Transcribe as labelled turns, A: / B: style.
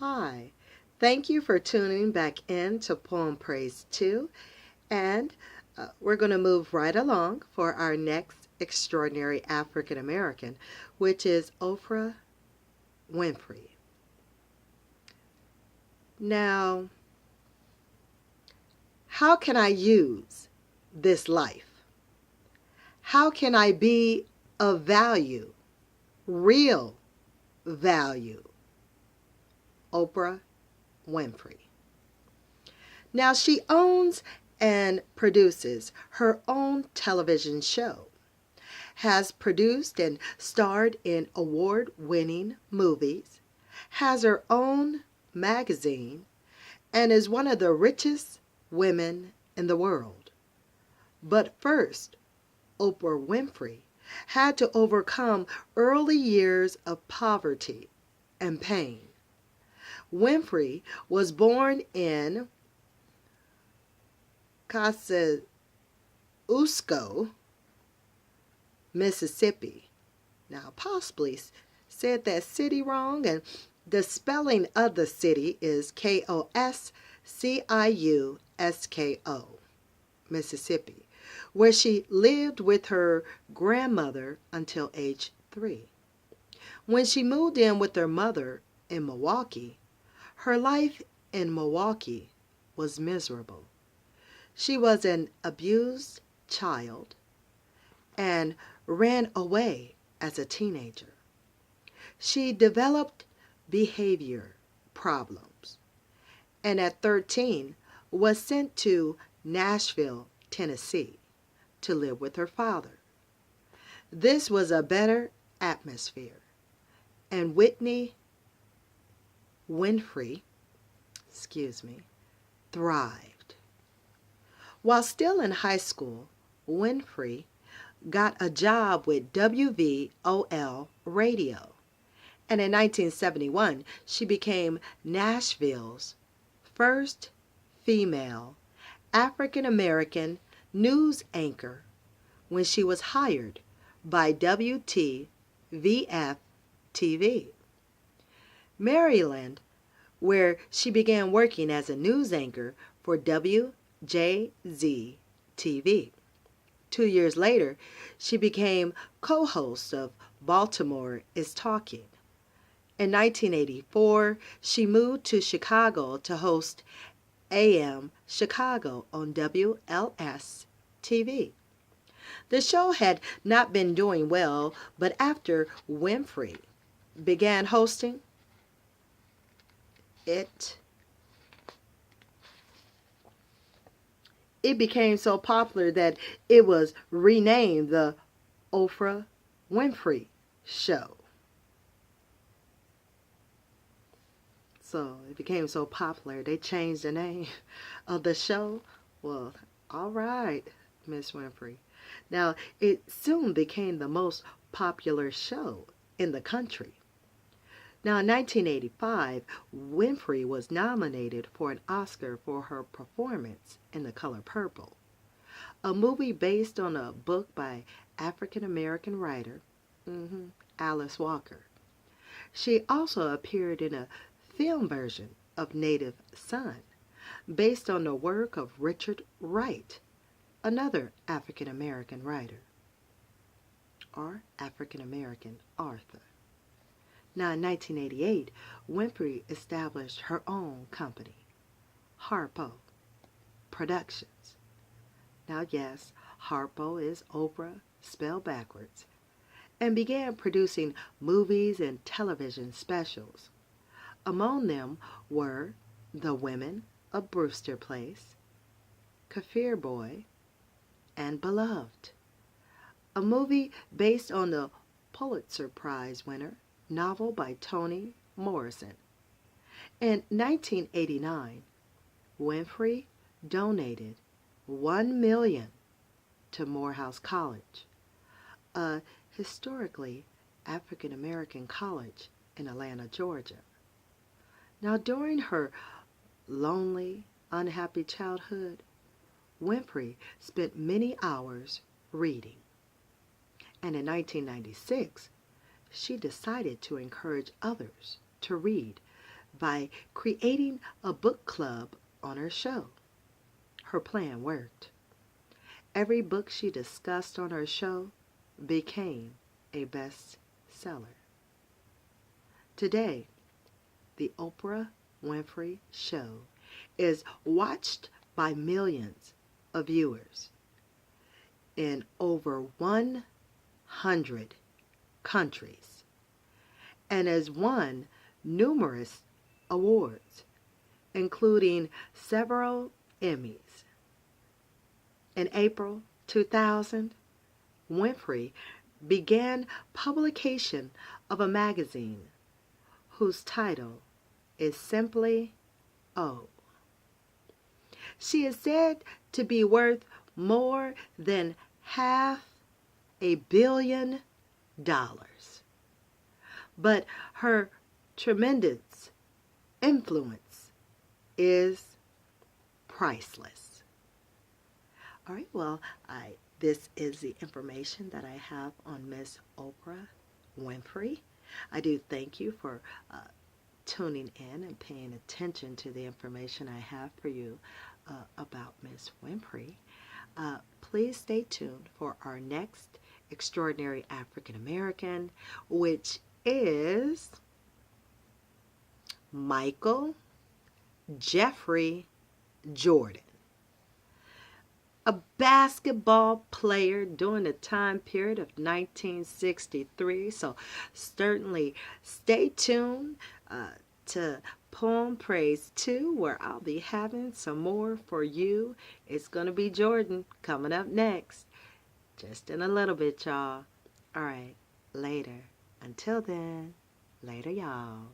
A: Hi, thank you for tuning back in to Poem Praise 2, and we're going to move right along for our next extraordinary African American, which is Oprah Winfrey. Now, how can I use this life? How can I be of value, real value? Oprah Winfrey. Now, she owns and produces her own television show, has produced and starred in award-winning movies, has her own magazine, and is one of the richest women in the world. But first, Oprah Winfrey had to overcome early years of poverty and pain. Winfrey was born in Kosciuszko, Mississippi. Now, possibly said that city wrong, and the spelling of the city is Kosciusko, Mississippi, where she lived with her grandmother until age 3. When she moved in with her mother in Milwaukee, her life in Milwaukee was miserable. She was an abused child and ran away as a teenager. She developed behavior problems and at 13 was sent to Nashville, Tennessee to live with her father. This was a better atmosphere, and Winfrey, thrived. While still in high school, Winfrey got a job with WVOL radio, and in 1971 she became Nashville's first female African American news anchor when she was hired by WTVF TV. Maryland, where she began working as a news anchor for WJZ TV. 2 years later, she became co-host of Baltimore is Talking. In 1984, she moved to Chicago to host AM Chicago on WLS TV. The show had not been doing well, but after Winfrey began hosting, it became so popular that it was renamed the Oprah Winfrey Show. So it became so popular, they changed the name of the show. Well, all right, Miss Winfrey. Now, it soon became the most popular show in the country. Now, in 1985, Winfrey was nominated for an Oscar for her performance in The Color Purple, a movie based on a book by African-American writer Alice Walker. She also appeared in a film version of Native Son, based on the work of Richard Wright, another African-American writer, or African-American author. Now, in 1988, Winfrey established her own company, Harpo Productions. Now, yes, Harpo is Oprah spelled backwards, and began producing movies and television specials. Among them were The Women of Brewster Place, Kaffir Boy, and Beloved, a movie based on the Pulitzer Prize winner novel by Toni Morrison. In 1989, Winfrey donated $1 million to Morehouse College, a historically African American college in Atlanta, Georgia. Now, during her lonely, unhappy childhood, Winfrey spent many hours reading. And in 1996, she decided to encourage others to read by creating a book club on her show. Her plan worked. Every book she discussed on her show became a bestseller. Today, the Oprah Winfrey Show is watched by millions of viewers in over 100 countries and has won numerous awards, including several Emmys. In April 2000, Winfrey began publication of a magazine whose title is simply O. She is said to be worth more than $500 million, but her tremendous influence is priceless. All right, well, this is the information that I have on Miss Oprah Winfrey. I do thank you for tuning in and paying attention to the information I have for you about Miss Winfrey. Please stay tuned for our next extraordinary African American, which is Michael Jeffrey Jordan, a basketball player during the time period of 1963. So certainly stay tuned to Poem Praise 2, where I'll be having some more for you. It's going to be Jordan coming up next. Just in a little bit, y'all. All right, later. Until then, later, y'all.